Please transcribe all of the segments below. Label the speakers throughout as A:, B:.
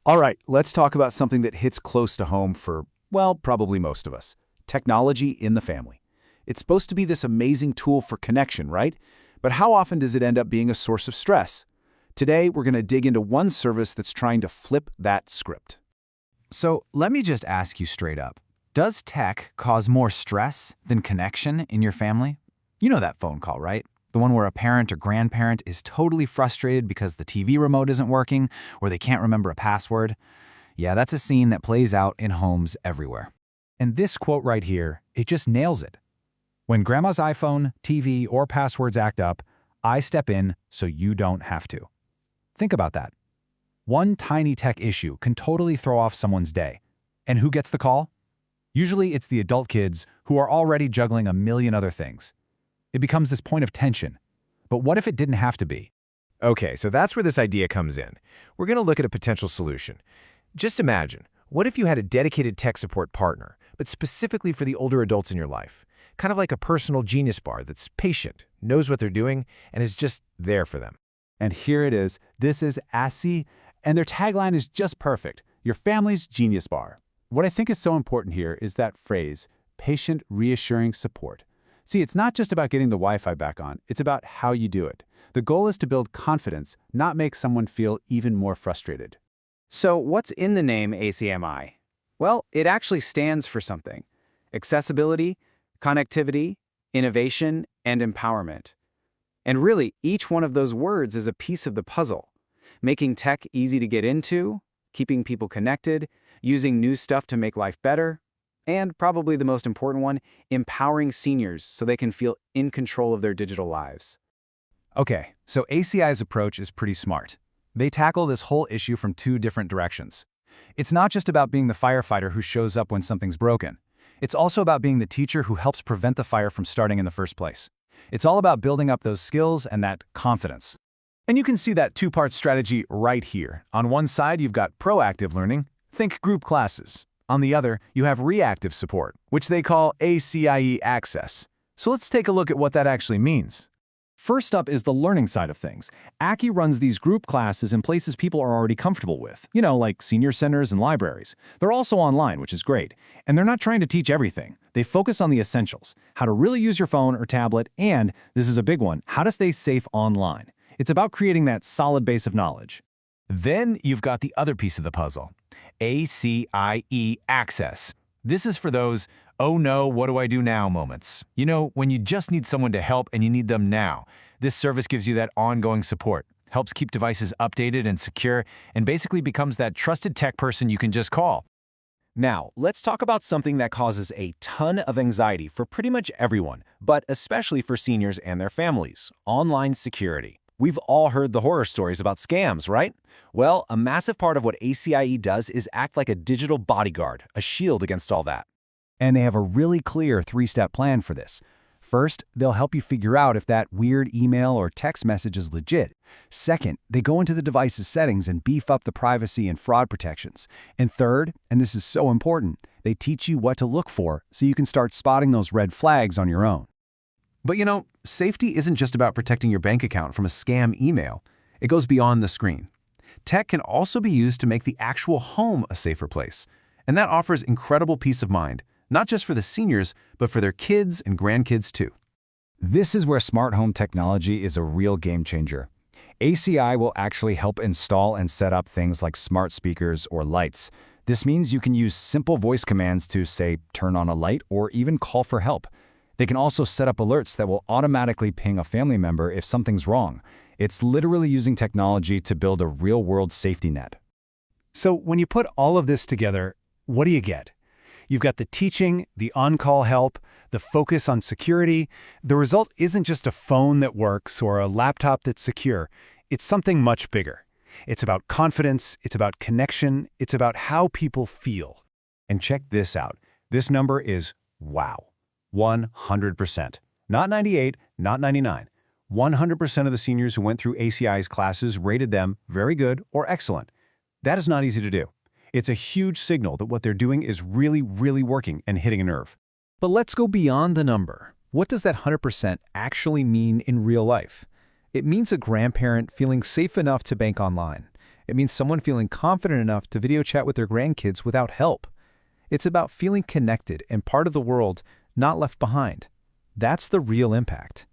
A: All right, let's talk about something that hits close to home for, well, probably most of us. Technology in the family. It's supposed to be this amazing tool for connection, right? But how often does it end up being a source of stress? Today, we're going to dig into one service that's trying to flip that script.
B: So let me just ask you straight up. Does tech cause more stress than connection in your family? You know that phone call, right? The one where a parent or grandparent is totally frustrated because the TV remote isn't working or they can't remember a password. Yeah, that's a scene that plays out in homes everywhere. And this quote right here, it just nails it. When grandma's iPhone, TV, or passwords act up, I step in so you don't have to. Think about that. One tiny tech issue can totally throw off someone's day. And who gets the call? Usually it's the adult kids who are already juggling a million other things. It becomes this point of tension. But what if it didn't have to be?
C: Okay, so that's where this idea comes in. We're going to look at a potential solution. Just imagine, what if you had a dedicated tech support partner, but specifically for the older adults in your life? Kind of like a personal genius bar that's patient, knows what they're doing, and is just there for them.
A: And here it is. This is ASSI, and their tagline is just perfect. Your family's genius bar. What I think is so important here is that phrase, patient, reassuring support. See, it's not just about getting the Wi-Fi back on, it's about how you do it. The goal is to build confidence, not make someone feel even more frustrated.
D: So what's in the name ACMI? Well, it actually stands for something. Accessibility, connectivity, innovation, and empowerment. And really, each one of those words is a piece of the puzzle, making tech easy to get into, keeping people connected, using new stuff to make life better, and probably the most important one, empowering seniors so they can feel in control of their digital lives.
B: Okay, so ACI's approach is pretty smart. They tackle this whole issue from two different directions. It's not just about being the firefighter who shows up when something's broken. It's also about being the teacher who helps prevent the fire from starting in the first place. It's all about building up those skills and that confidence.
A: And you can see that two-part strategy right here. On one side, you've got proactive learning, think group classes. On the other, you have reactive support, which they call ACIE Access. So let's take a look at what that actually means. First up is the learning side of things. ACI runs these group classes in places people are already comfortable with, like senior centers and libraries. They're also online, which is great. And they're not trying to teach everything. They focus on the essentials, how to really use your phone or tablet, and, this is a big one, how to stay safe online. It's about creating that solid base of knowledge.
C: Then you've got the other piece of the puzzle, ACIE Access. This is for those, oh no, what do I do now moments. When you just need someone to help and you need them now. This service gives you that ongoing support, helps keep devices updated and secure, and basically becomes that trusted tech person you can just call.
A: Now, let's talk about something that causes a ton of anxiety for pretty much everyone, but especially for seniors and their families, online security. We've all heard the horror stories about scams, right? Well, a massive part of what ACIE does is act like a digital bodyguard, a shield against all that.
B: And they have a really clear three-step plan for this. First, they'll help you figure out if that weird email or text message is legit. Second, they go into the device's settings and beef up the privacy and fraud protections. And third, and this is so important, they teach you what to look for so you can start spotting those red flags on your own.
A: But safety isn't just about protecting your bank account from a scam email. It goes beyond the screen. Tech can also be used to make the actual home a safer place. And that offers incredible peace of mind, not just for the seniors, but for their kids and grandkids too.
B: This is where smart home technology is a real game changer. ACI will actually help install and set up things like smart speakers or lights. This means you can use simple voice commands to, say, turn on a light or even call for help. They can also set up alerts that will automatically ping a family member if something's wrong. It's literally using technology to build a real-world safety net.
E: So when you put all of this together, what do you get? You've got the teaching, the on-call help, the focus on security. The result isn't just a phone that works or a laptop that's secure. It's something much bigger. It's about confidence, it's about connection, it's about how people feel. And check this out. This number is wow. 100%. Not 98, not 99. 100% of the seniors who went through ACI's classes rated them very good or excellent. That is not easy to do. It's a huge signal that what they're doing is really, really working and hitting a nerve.
A: But let's go beyond the number. What does that 100% actually mean in real life? It means a grandparent feeling safe enough to bank online,
E: It means someone feeling confident enough to video chat with their grandkids without help. It's about feeling connected and part of the world, not left behind. That's the real impact.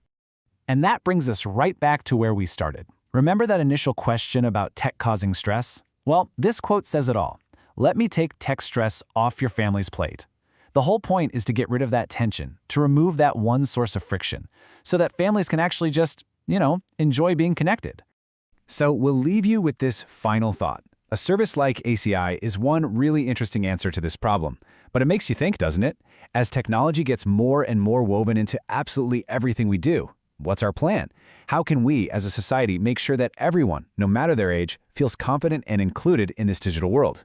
B: And that brings us right back to where we started. Remember that initial question about tech causing stress? Well, this quote says it all. Let me take tech stress off your family's plate. The whole point is to get rid of that tension, to remove that one source of friction, so that families can actually just, enjoy being connected. So we'll leave you with this final thought. A service like ACI is one really interesting answer to this problem. But it makes you think, doesn't it? As technology gets more and more woven into absolutely everything we do, what's our plan? How can we, as a society, make sure that everyone, no matter their age, feels confident and included in this digital world?